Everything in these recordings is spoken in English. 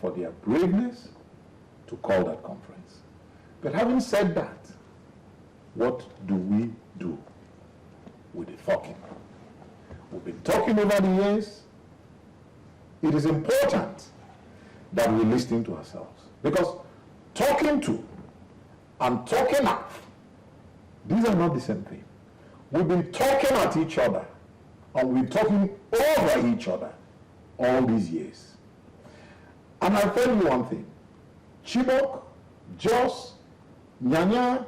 for their braveness to call that conference. But having said that, what do we do with the talking? We've been talking over the years. It is important that we listen to ourselves, because talking to and talking at, these are not the same thing. We've been talking at each other and we've been talking over each other all these years. And I'll tell you one thing. Chibok, Jos, Nyanya,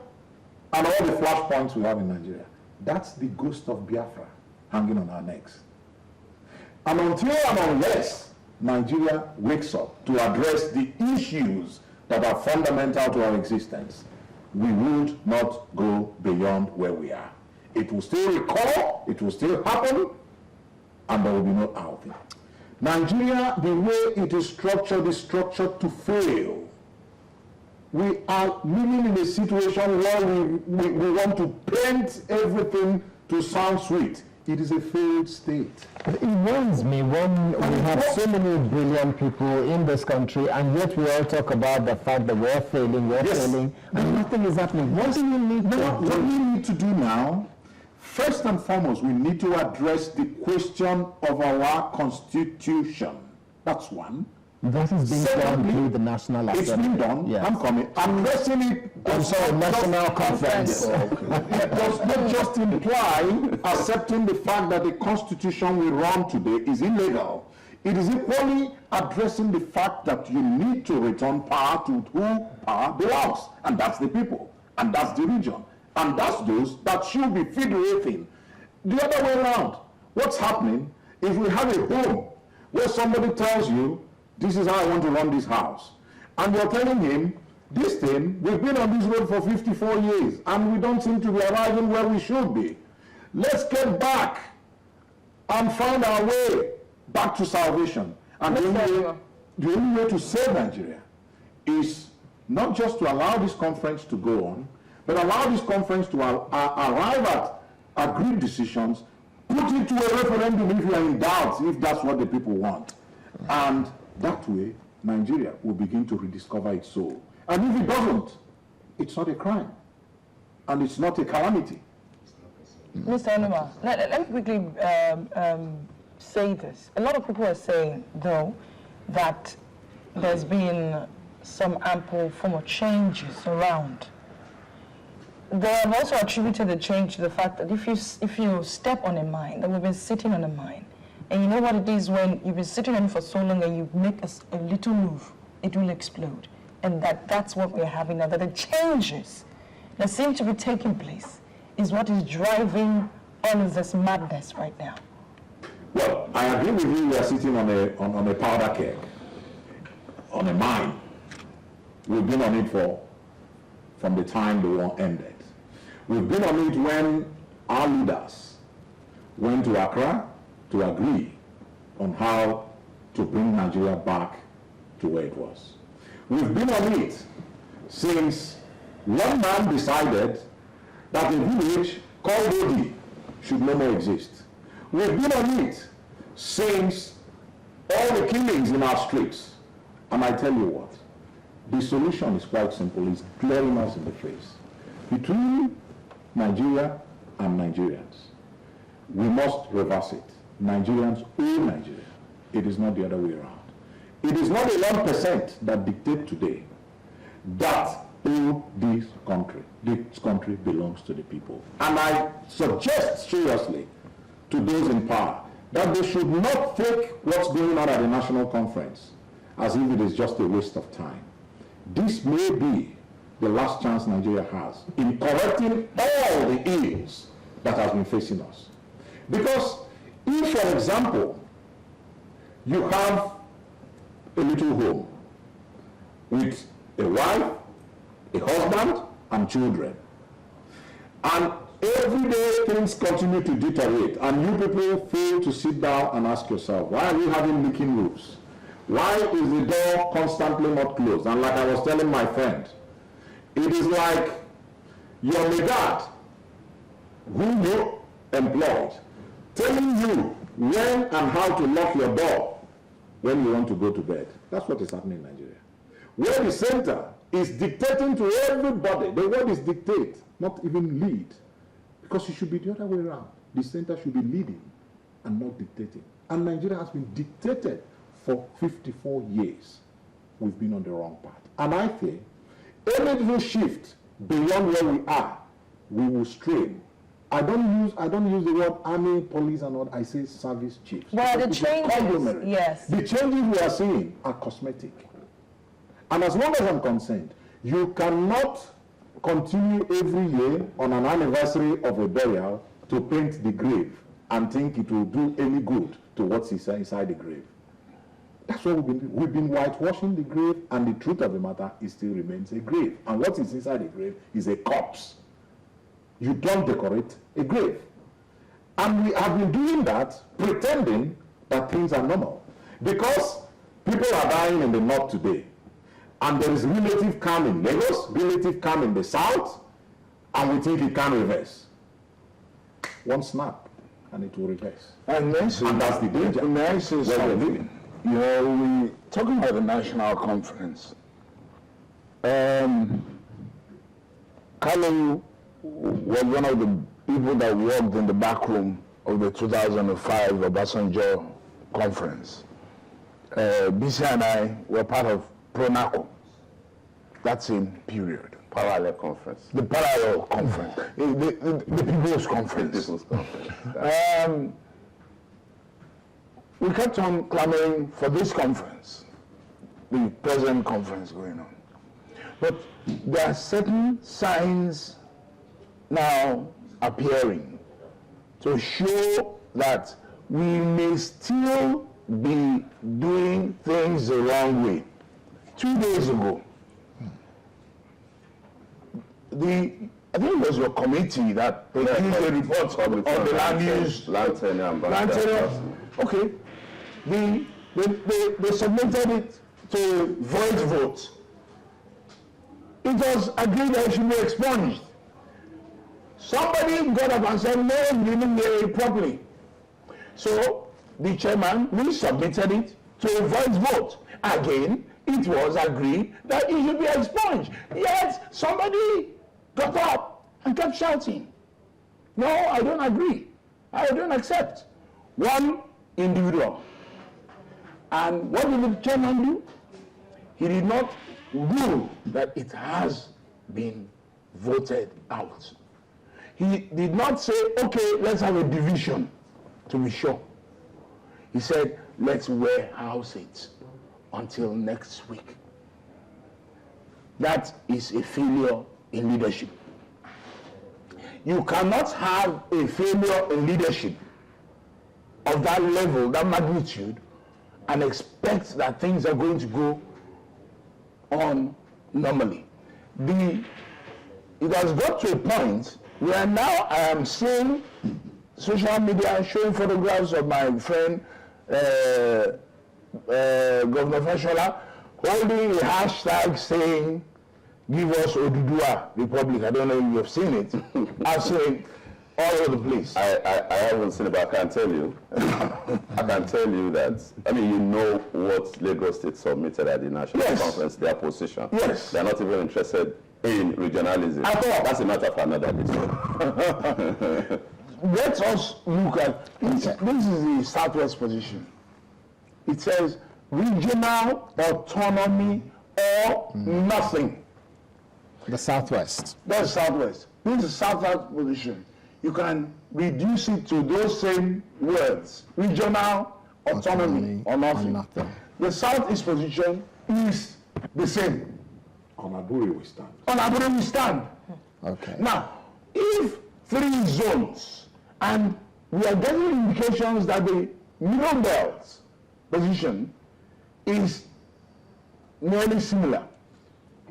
and all the flashpoints we have in Nigeria, that's the ghost of Biafra hanging on our necks. And until and unless Nigeria wakes up to address the issues that are fundamental to our existence, we would not go beyond where we are. It will still recur, it will still happen, and there will be no outing. Nigeria, the way it is structured to fail. We are living in a situation where we want to paint everything to sound sweet. It is a failed state. It worries me when we have so many brilliant people in this country, and yet we all talk about the fact that we're failing, and nothing is happening. What do we need to do? What we need to do now, first and foremost, we need to address the question of our constitution. That's one. That is being done through the National Assembly. It's been done. Yes. I'm coming. Addressing it. I'm sorry, National Conference. It does not just imply accepting the fact that the constitution we run today is illegal. It is equally addressing the fact that you need to return power to who power belongs, and that's the people, and that's the region, and that's those that should be federating. The other way around, what's happening is we have a home where somebody tells you, this is how I want to run this house. And you're telling him, this thing, we've been on this road for 54 years, and we don't seem to be arriving where we should be. Let's get back and find our way back to salvation. And the only way to save Nigeria is not just to allow this conference to go on, but allow this conference to arrive at agreed decisions, put it to a referendum if you are in doubt, if that's what the people want. And that way, Nigeria will begin to rediscover its soul. And if it doesn't, it's not a crime. And it's not a calamity. Mr. Onuma, let me quickly say this. A lot of people are saying, though, that there's been some ample form of changes around. They have also attributed the change to the fact that if you step on a mine, that we've been sitting on a mine, and you know what it is when you've been sitting on it for so long and you make a little move, it will explode. And that's what we're having now, that the changes that seem to be taking place is what is driving all of this madness right now. Well, I agree with you, we are sitting on a powder keg, on a mine. We've been on it from the time the war ended. We've been on it when our leaders went to Accra to agree on how to bring Nigeria back to where it was. We've been on it since one man decided that a village called Odi should no more exist. We've been on it since all the killings in our streets. And I tell you what, the solution is quite simple. It's glaring us in the face. Between Nigeria and Nigerians, we must reverse it. Nigerians owe Nigeria. It is not the other way around. It is not the 1% that dictate today that owe this country. This country belongs to the people. And I suggest seriously to those in power that they should not take what's going on at the national conference as if it is just a waste of time. This may be the last chance Nigeria has in correcting all the ills that have been facing us. Because if, for example, you have a little home with a wife, a husband, and children, and every day things continue to deteriorate, and you people fail to sit down and ask yourself, why are we having leaking roofs? Why is the door constantly not closed? And like I was telling my friend, it is like your megad, who you employed, telling you when and how to lock your door when you want to go to bed. That's what is happening in Nigeria. Where the center is dictating to everybody. The word is dictate, not even lead. Because it should be the other way around. The center should be leading and not dictating. And Nigeria has been dictated for 54 years. We've been on the wrong path. And I think any little shift beyond where we are, we will strain. I don't use the word army, police, and all. I say service chiefs. Well, the changes, yes. The changes we are seeing are cosmetic. And as long as I'm concerned, you cannot continue every year on an anniversary of a burial to paint the grave and think it will do any good to what's inside the grave. That's what we've been whitewashing the grave, and the truth of the matter, it still remains a grave. And what is inside the grave is a corpse. You don't decorate a grave. And we have been doing that, pretending that things are normal. Because people are dying in the north today, and there is relative calm in Lagos, relative calm in the south, and we think it can reverse. One snap, and it will reverse. And that's the danger. You know, we talking about the national conference. Kalu was one of the people that worked in the back room of the 2005 Obasanjo conference. BC and I were part of PRONACO, that same period. Parallel conference. The parallel conference, the People's Conference. The People's Conference. We kept on clamoring for this conference, the present conference going on. But there are certain signs now appearing to show that we may still be doing things the wrong way. 2 days ago, I think it was your committee that produced the report of the land use. Okay. They submitted it to vote. It was agreed that it should be expunged. Somebody got up and said, no, you didn't get it properly. So the chairman resubmitted it to a vote. Again, it was agreed that it should be expunged. Yet somebody got up and kept shouting, no, I don't agree. I don't accept. One individual. And what did the chairman do? He did not rule that it has been voted out. He did not say, okay, let's have a division to be sure. He said, let's warehouse it until next week. That is a failure in leadership. You cannot have a failure in leadership of that level, that magnitude, and expect that things are going to go on normally. It has got to a point where now I am seeing social media showing photographs of my friend Governor Fashola holding a hashtag saying, give us Oduduwa Republic. I don't know if you've seen it. I've seen it all over the place. I haven't seen it, but I can tell you. I can tell you that, I mean, you know what Lagos State submitted at the National Conference, their position. Yes. They're not even interested in regionalism. At all. That's a matter for another day. Let us look at, this is the Southwest position. It says regional autonomy or nothing. The Southwest. That's Southwest. This is Southwest position. You can reduce it to those same words. Regional autonomy or nothing. The Southeast position is the same. On Aburi we stand. On Aburi we stand. Okay. Now, if 3 zones, and we are getting indications that the middle belt position is nearly similar.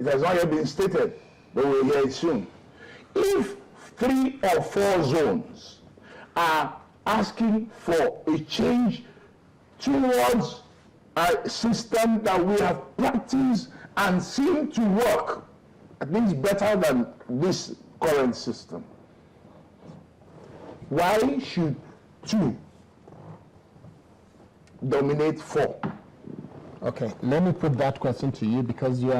It has not yet been stated, but we'll hear it soon. If 3 or 4 zones are asking for a change towards a system that we have practiced and seem to work, at least better than this current system, why should 2 dominate 4? Okay, let me put that question to you because you are